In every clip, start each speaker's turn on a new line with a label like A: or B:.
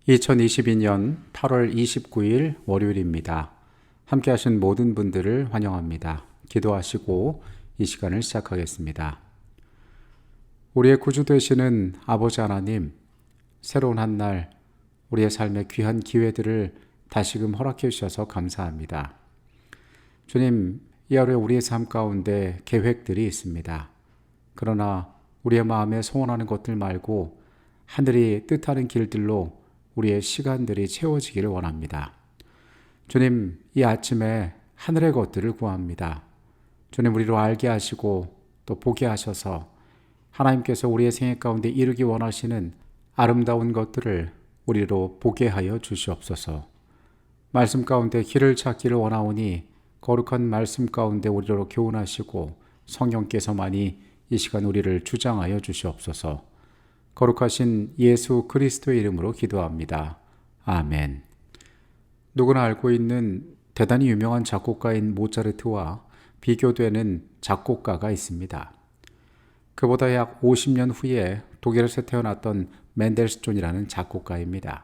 A: 2022년 8월 29일 월요일입니다. 함께 하신 모든 분들을 환영합니다. 기도하시고 이 시간을 시작하겠습니다. 우리의 구주 되시는 아버지 하나님, 새로운 한 날 우리의 삶의 귀한 기회들을 다시금 허락해 주셔서 감사합니다. 주님, 이 하루에 우리의 삶 가운데 계획들이 있습니다. 그러나 우리의 마음에 소원하는 것들 말고 하늘이 뜻하는 길들로 우리의 시간들이 채워지기를 원합니다. 주님, 이 아침에 하늘의 것들을 구합니다. 주님, 우리로 알게 하시고 또 보게 하셔서 하나님께서 우리의 생애 가운데 이루기 원하시는 아름다운 것들을 우리로 보게 하여 주시옵소서. 말씀 가운데 길을 찾기를 원하오니 거룩한 말씀 가운데 우리로 교훈하시고 성령께서만이 이 시간 우리를 주장하여 주시옵소서. 거룩하신 예수 그리스도의 이름으로 기도합니다. 아멘. 누구나 알고 있는 대단히 유명한 작곡가인 모차르트와 비교되는 작곡가가 있습니다. 그보다 약 50년 후에 독일에서 태어났던 멘델스존이라는 작곡가입니다.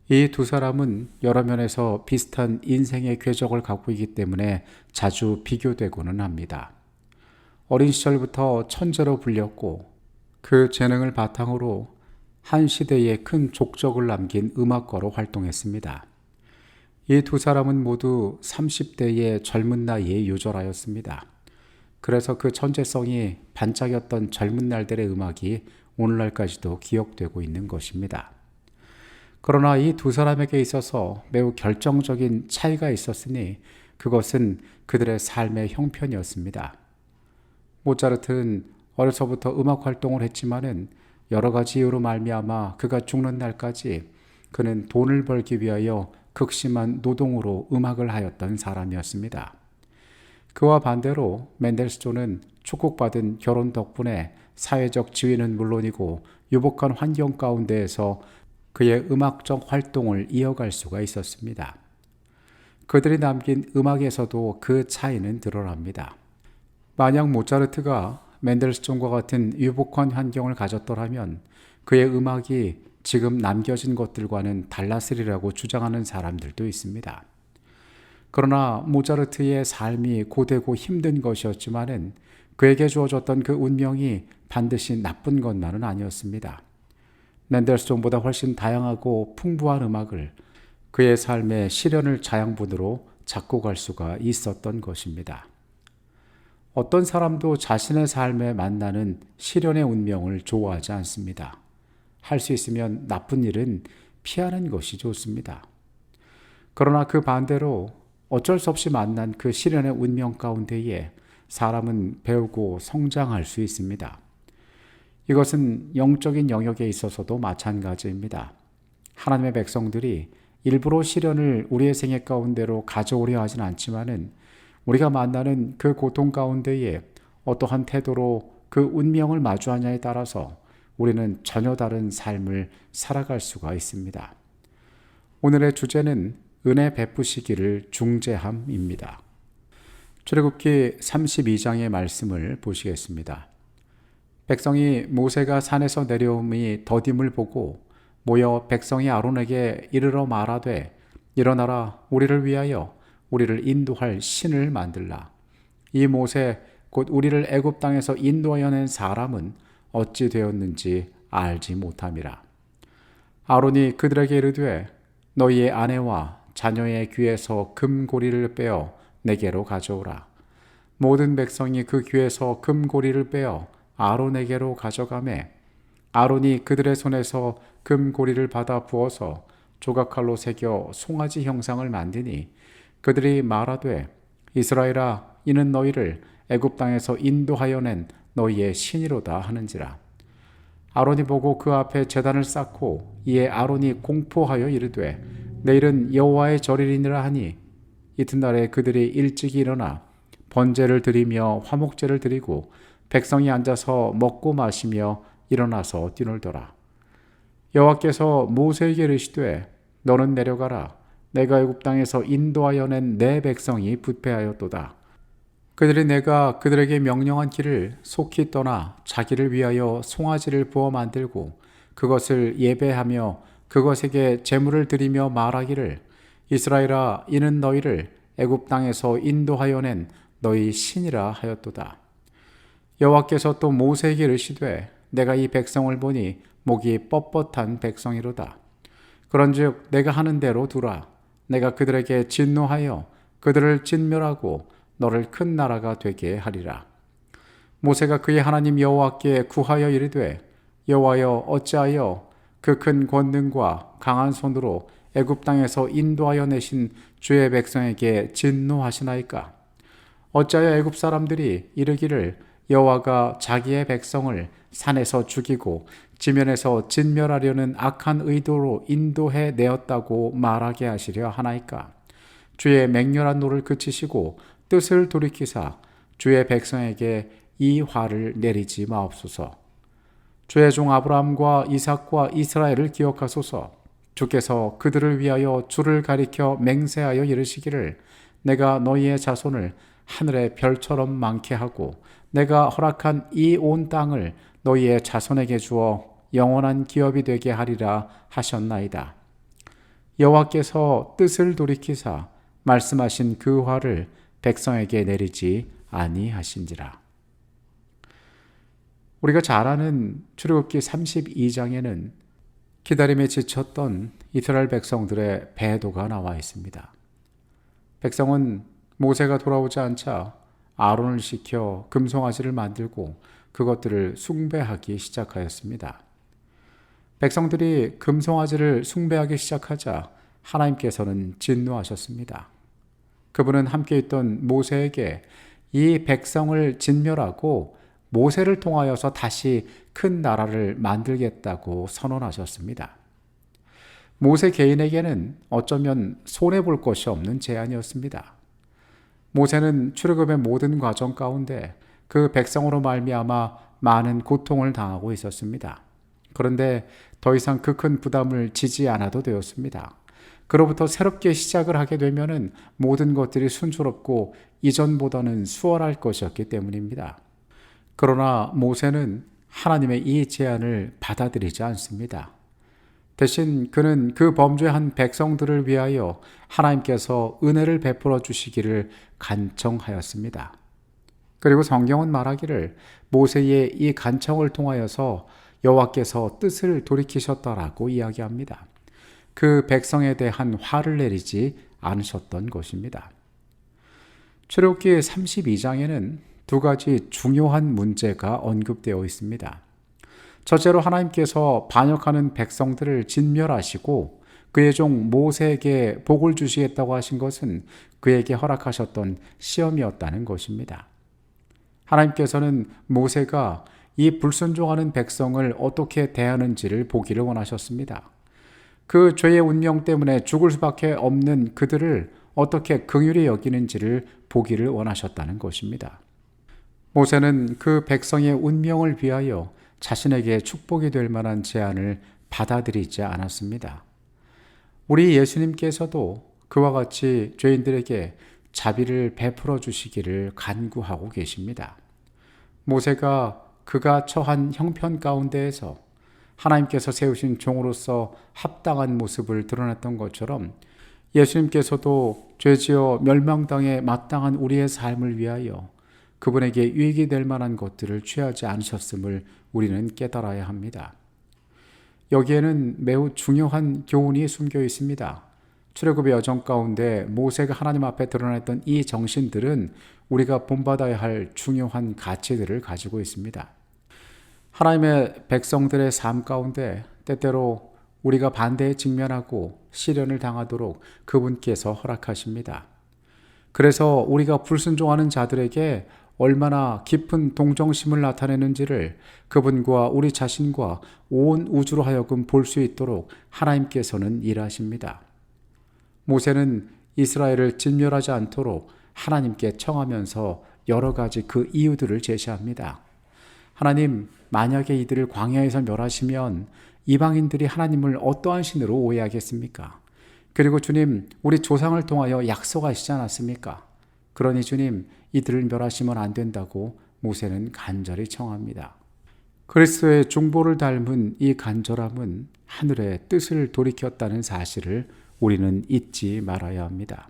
A: 이 두 사람은 여러 면에서 비슷한 인생의 궤적을 갖고 있기 때문에 자주 비교되고는 합니다. 어린 시절부터 천재로 불렸고 그 재능을 바탕으로 한 시대에 큰 족적을 남긴 음악가로 활동했습니다. 이 두 사람은 모두 30대의 젊은 나이에 유절하였습니다. 그래서 그 천재성이 반짝였던 젊은 날들의 음악이 오늘날까지도 기억되고 있는 것입니다. 그러나 이 두 사람에게 있어서 매우 결정적인 차이가 있었으니 그것은 그들의 삶의 형편이었습니다. 모차르트는 어려서부터 음악 활동을 했지만은 여러 가지 이유로 말미암아 그가 죽는 날까지 그는 돈을 벌기 위하여 극심한 노동으로 음악을 하였던 사람이었습니다. 그와 반대로 멘델스존은 축복받은 결혼 덕분에 사회적 지위는 물론이고 유복한 환경 가운데에서 그의 음악적 활동을 이어갈 수가 있었습니다. 그들이 남긴 음악에서도 그 차이는 드러납니다. 만약 모차르트가 멘델스존과 같은 유복한 환경을 가졌더라면 그의 음악이 지금 남겨진 것들과는 달랐으리라고 주장하는 사람들도 있습니다. 그러나 모차르트의 삶이 고되고 힘든 것이었지만은 그에게 주어졌던 그 운명이 반드시 나쁜 것만은 아니었습니다. 멘델스존보다 훨씬 다양하고 풍부한 음악을 그의 삶의 시련을 자양분으로 작곡할 수가 있었던 것입니다. 어떤 사람도 자신의 삶에 만나는 시련의 운명을 좋아하지 않습니다. 할 수 있으면 나쁜 일은 피하는 것이 좋습니다. 그러나 그 반대로 어쩔 수 없이 만난 그 시련의 운명 가운데에 사람은 배우고 성장할 수 있습니다. 이것은 영적인 영역에 있어서도 마찬가지입니다. 하나님의 백성들이 일부러 시련을 우리의 생애 가운데로 가져오려 하진 않지만은 우리가 만나는 그 고통 가운데에 어떠한 태도로 그 운명을 마주하냐에 따라서 우리는 전혀 다른 삶을 살아갈 수가 있습니다. 오늘의 주제는 은혜 베푸시기를 중재함입니다. 출애굽기 32장의 말씀을 보시겠습니다. 백성이 모세가 산에서 내려옴이 더딤을 보고 모여 백성이 아론에게 이르러 말하되 일어나라 우리를 위하여 우리를 인도할 신을 만들라. 이 모세 곧 우리를 애굽 땅에서 인도하여 낸 사람은 어찌 되었는지 알지 못함이라. 아론이 그들에게 이르되 너희의 아내와 자녀의 귀에서 금고리를 빼어 내게로 가져오라. 모든 백성이 그 귀에서 금고리를 빼어 아론에게로 가져가매 아론이 그들의 손에서 금고리를 받아 부어서 조각칼로 새겨 송아지 형상을 만드니 그들이 말하되 이스라엘아 이는 너희를 애굽 땅에서 인도하여 낸 너희의 신이로다 하는지라. 아론이 보고 그 앞에 제단을 쌓고 이에 아론이 공포하여 이르되 내일은 여호와의 절일이니라 하니 이튿날에 그들이 일찍이 일어나 번제를 드리며 화목제를 드리고 백성이 앉아서 먹고 마시며 일어나서 뛰놀더라. 여호와께서 모세에게 이르시되 너는 내려가라. 내가 애굽 땅에서 인도하여 낸 내 백성이 부패하였도다. 그들이 내가 그들에게 명령한 길을 속히 떠나 자기를 위하여 송아지를 부어 만들고 그것을 예배하며 그것에게 제물을 드리며 말하기를 이스라엘아 이는 너희를 애굽 땅에서 인도하여 낸 너희 신이라 하였도다. 여호와께서 또 모세에게 이르시되 내가 이 백성을 보니 목이 뻣뻣한 백성이로다. 그런즉 내가 하는 대로 두라. 내가 그들에게 진노하여 그들을 진멸하고 너를 큰 나라가 되게 하리라. 모세가 그의 하나님 여호와께 구하여 이르되 여호와여 어찌하여 그 큰 권능과 강한 손으로 애굽 땅에서 인도하여 내신 주의 백성에게 진노하시나이까? 어찌하여 애굽 사람들이 이르기를 여호와가 자기의 백성을 산에서 죽이고 지면에서 진멸하려는 악한 의도로 인도해 내었다고 말하게 하시려 하나이까? 주의 맹렬한 노를 그치시고 뜻을 돌이키사 주의 백성에게 이 화를 내리지 마옵소서. 주의 종 아브라함과 이삭과 이스라엘을 기억하소서. 주께서 그들을 위하여 주를 가리켜 맹세하여 이르시기를 내가 너희의 자손을 하늘의 별처럼 많게 하고 내가 허락한 이 온 땅을 너희의 자손에게 주어 영원한 기업이 되게 하리라 하셨나이다. 여호와께서 뜻을 돌이키사 말씀하신 그 화를 백성에게 내리지 아니하신지라. 우리가 잘 아는 출애굽기 32장에는 기다림에 지쳤던 이스라엘 백성들의 배도가 나와 있습니다. 백성은 모세가 돌아오지 않자 아론을 시켜 금송아지를 만들고 그것들을 숭배하기 시작하였습니다. 백성들이 금송아지를 숭배하기 시작하자 하나님께서는 진노하셨습니다. 그분은 함께 있던 모세에게 이 백성을 진멸하고 모세를 통하여서 다시 큰 나라를 만들겠다고 선언하셨습니다. 모세 개인에게는 어쩌면 손해볼 것이 없는 제안이었습니다. 모세는 출애굽의 모든 과정 가운데 그 백성으로 말미암아 많은 고통을 당하고 있었습니다. 그런데 더 이상 그 큰 부담을 지지 않아도 되었습니다. 그로부터 새롭게 시작을 하게 되면은 모든 것들이 순조롭고 이전보다는 수월할 것이었기 때문입니다. 그러나 모세는 하나님의 이 제안을 받아들이지 않습니다. 대신 그는 그 범죄한 백성들을 위하여 하나님께서 은혜를 베풀어 주시기를 간청하였습니다. 그리고 성경은 말하기를 모세의 이 간청을 통하여서 여호와께서 뜻을 돌이키셨다라고 이야기합니다. 그 백성에 대한 화를 내리지 않으셨던 것입니다. 출애굽기 32장에는 두 가지 중요한 문제가 언급되어 있습니다. 첫째로 하나님께서 반역하는 백성들을 진멸하시고 그의 종 모세에게 복을 주시겠다고 하신 것은 그에게 허락하셨던 시험이었다는 것입니다. 하나님께서는 모세가 이 불순종하는 백성을 어떻게 대하는지를 보기를 원하셨습니다. 그 죄의 운명 때문에 죽을 수밖에 없는 그들을 어떻게 긍휼히 여기는지를 보기를 원하셨다는 것입니다. 모세는 그 백성의 운명을 위하여 자신에게 축복이 될 만한 제안을 받아들이지 않았습니다. 우리 예수님께서도 그와 같이 죄인들에게 자비를 베풀어 주시기를 간구하고 계십니다. 모세가 그가 처한 형편 가운데에서 하나님께서 세우신 종으로서 합당한 모습을 드러냈던 것처럼 예수님께서도 죄지어 멸망당에 마땅한 우리의 삶을 위하여 그분에게 유익이 될 만한 것들을 취하지 않으셨음을 우리는 깨달아야 합니다. 여기에는 매우 중요한 교훈이 숨겨 있습니다. 출애굽의 여정 가운데 모세가 하나님 앞에 드러냈던 이 정신들은 우리가 본받아야 할 중요한 가치들을 가지고 있습니다. 하나님의 백성들의 삶 가운데 때때로 우리가 반대에 직면하고 시련을 당하도록 그분께서 허락하십니다. 그래서 우리가 불순종하는 자들에게 얼마나 깊은 동정심을 나타내는지를 그분과 우리 자신과 온 우주로 하여금 볼 수 있도록 하나님께서는 일하십니다. 모세는 이스라엘을 진멸하지 않도록 하나님께 청하면서 여러 가지 그 이유들을 제시합니다. 하나님, 만약에 이들을 광야에서 멸하시면 이방인들이 하나님을 어떠한 신으로 오해하겠습니까? 그리고 주님, 우리 조상을 통하여 약속하시지 않았습니까? 그러니 주님, 이들을 멸하시면 안 된다고 모세는 간절히 청합니다. 그리스도의 중보를 닮은 이 간절함은 하늘의 뜻을 돌이켰다는 사실을 우리는 잊지 말아야 합니다.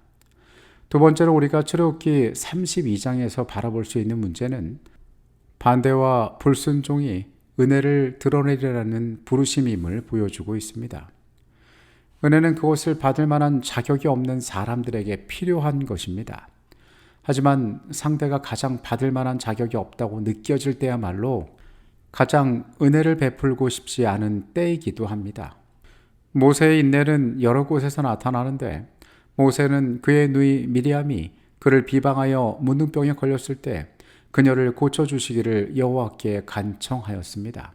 A: 두 번째로 우리가 출애굽기 32장에서 바라볼 수 있는 문제는 반대와 불순종이 은혜를 드러내리라는 부르심임을 보여주고 있습니다. 은혜는 그것을 받을 만한 자격이 없는 사람들에게 필요한 것입니다. 하지만 상대가 가장 받을 만한 자격이 없다고 느껴질 때야말로 가장 은혜를 베풀고 싶지 않은 때이기도 합니다. 모세의 인내는 여러 곳에서 나타나는데 모세는 그의 누이 미리암이 그를 비방하여 문둥병에 걸렸을 때 그녀를 고쳐주시기를 여호와께 간청하였습니다.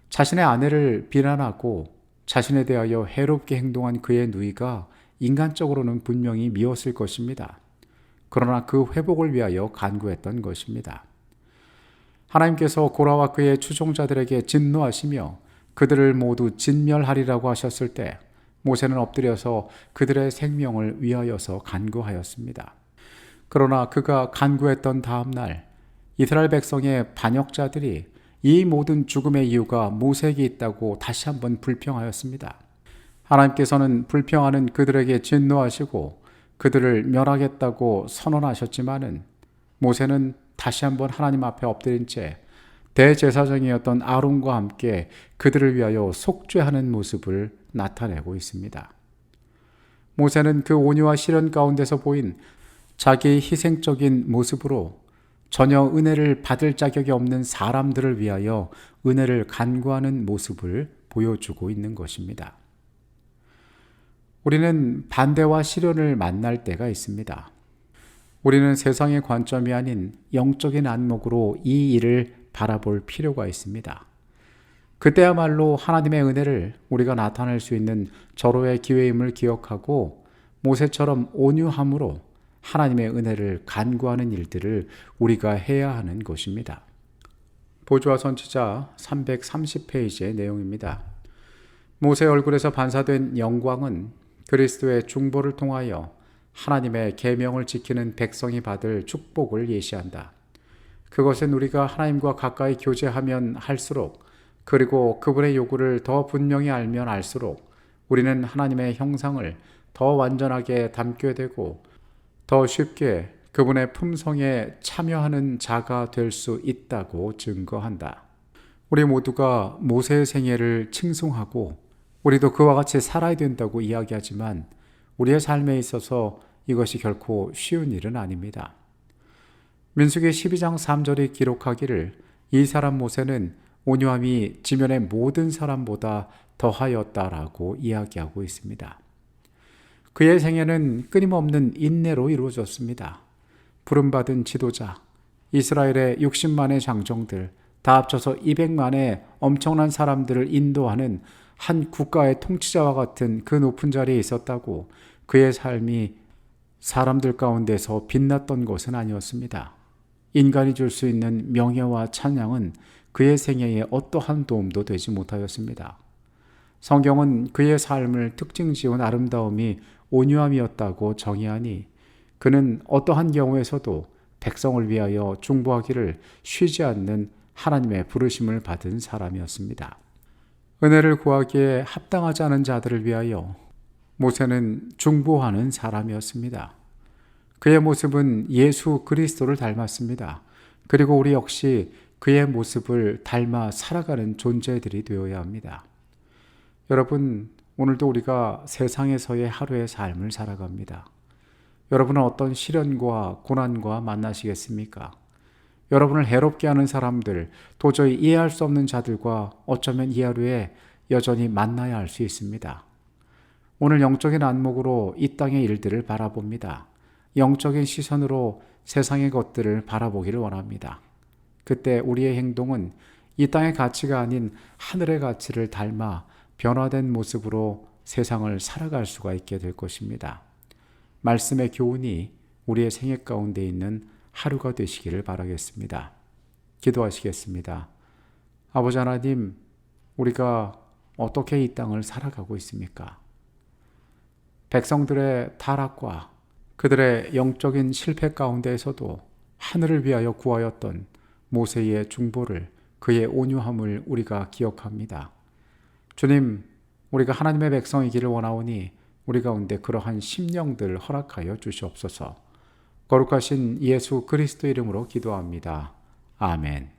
A: 자신의 아내를 비난하고 자신에 대하여 해롭게 행동한 그의 누이가 인간적으로는 분명히 미웠을 것입니다. 그러나 그 회복을 위하여 간구했던 것입니다. 하나님께서 고라와 그의 추종자들에게 진노하시며 그들을 모두 진멸하리라고 하셨을 때 모세는 엎드려서 그들의 생명을 위하여서 간구하였습니다. 그러나 그가 간구했던 다음 날 이스라엘 백성의 반역자들이 이 모든 죽음의 이유가 모세에게 있다고 다시 한번 불평하였습니다. 하나님께서는 불평하는 그들에게 진노하시고 그들을 멸하겠다고 선언하셨지만은 모세는 다시 한번 하나님 앞에 엎드린 채 대제사장이었던 아론과 함께 그들을 위하여 속죄하는 모습을 나타내고 있습니다. 모세는 그 온유와 시련 가운데서 보인 자기의 희생적인 모습으로 전혀 은혜를 받을 자격이 없는 사람들을 위하여 은혜를 간구하는 모습을 보여주고 있는 것입니다. 우리는 반대와 시련을 만날 때가 있습니다. 우리는 세상의 관점이 아닌 영적인 안목으로 이 일을 바라볼 필요가 있습니다. 그때야말로 하나님의 은혜를 우리가 나타낼 수 있는 절호의 기회임을 기억하고 모세처럼 온유함으로 하나님의 은혜를 간구하는 일들을 우리가 해야 하는 것입니다. 보주와 선지자 330페이지의 내용입니다. 모세 얼굴에서 반사된 영광은 그리스도의 중보를 통하여 하나님의 계명을 지키는 백성이 받을 축복을 예시한다. 그것은 우리가 하나님과 가까이 교제하면 할수록 그리고 그분의 요구를 더 분명히 알면 알수록 우리는 하나님의 형상을 더 완전하게 담게 되고 더 쉽게 그분의 품성에 참여하는 자가 될 수 있다고 증거한다. 우리 모두가 모세의 생애를 칭송하고 우리도 그와 같이 살아야 된다고 이야기하지만 우리의 삶에 있어서 이것이 결코 쉬운 일은 아닙니다. 민수기 12장 3절이 기록하기를 이 사람 모세는 온유함이 지면의 모든 사람보다 더하였다라고 이야기하고 있습니다. 그의 생애는 끊임없는 인내로 이루어졌습니다. 부름받은 지도자, 이스라엘의 60만의 장정들, 다 합쳐서 200만의 엄청난 사람들을 인도하는 한 국가의 통치자와 같은 그 높은 자리에 있었다고 그의 삶이 사람들 가운데서 빛났던 것은 아니었습니다. 인간이 줄 수 있는 명예와 찬양은 그의 생애에 어떠한 도움도 되지 못하였습니다. 성경은 그의 삶을 특징 지은 아름다움이 온유함이었다고 정의하니 그는 어떠한 경우에서도 백성을 위하여 중보하기를 쉬지 않는 하나님의 부르심을 받은 사람이었습니다. 은혜를 구하기에 합당하지 않은 자들을 위하여 모세는 중보하는 사람이었습니다. 그의 모습은 예수 그리스도를 닮았습니다. 그리고 우리 역시 그의 모습을 닮아 살아가는 존재들이 되어야 합니다. 여러분, 오늘도 우리가 세상에서의 하루의 삶을 살아갑니다. 여러분은 어떤 시련과 고난과 만나시겠습니까? 여러분을 해롭게 하는 사람들, 도저히 이해할 수 없는 자들과 어쩌면 이 하루에 여전히 만나야 할 수 있습니다. 오늘 영적인 안목으로 이 땅의 일들을 바라봅니다. 영적인 시선으로 세상의 것들을 바라보기를 원합니다. 그때 우리의 행동은 이 땅의 가치가 아닌 하늘의 가치를 닮아 변화된 모습으로 세상을 살아갈 수가 있게 될 것입니다. 말씀의 교훈이 우리의 생애 가운데 있는 하루가 되시기를 바라겠습니다. 기도하시겠습니다. 아버지 하나님, 우리가 어떻게 이 땅을 살아가고 있습니까? 백성들의 타락과 그들의 영적인 실패 가운데에서도 하늘을 위하여 구하였던 모세의 중보를 그의 온유함을 우리가 기억합니다. 주님, 우리가 하나님의 백성이기를 원하오니 우리 가운데 그러한 심령들 허락하여 주시옵소서. 거룩하신 예수 그리스도 이름으로 기도합니다. 아멘.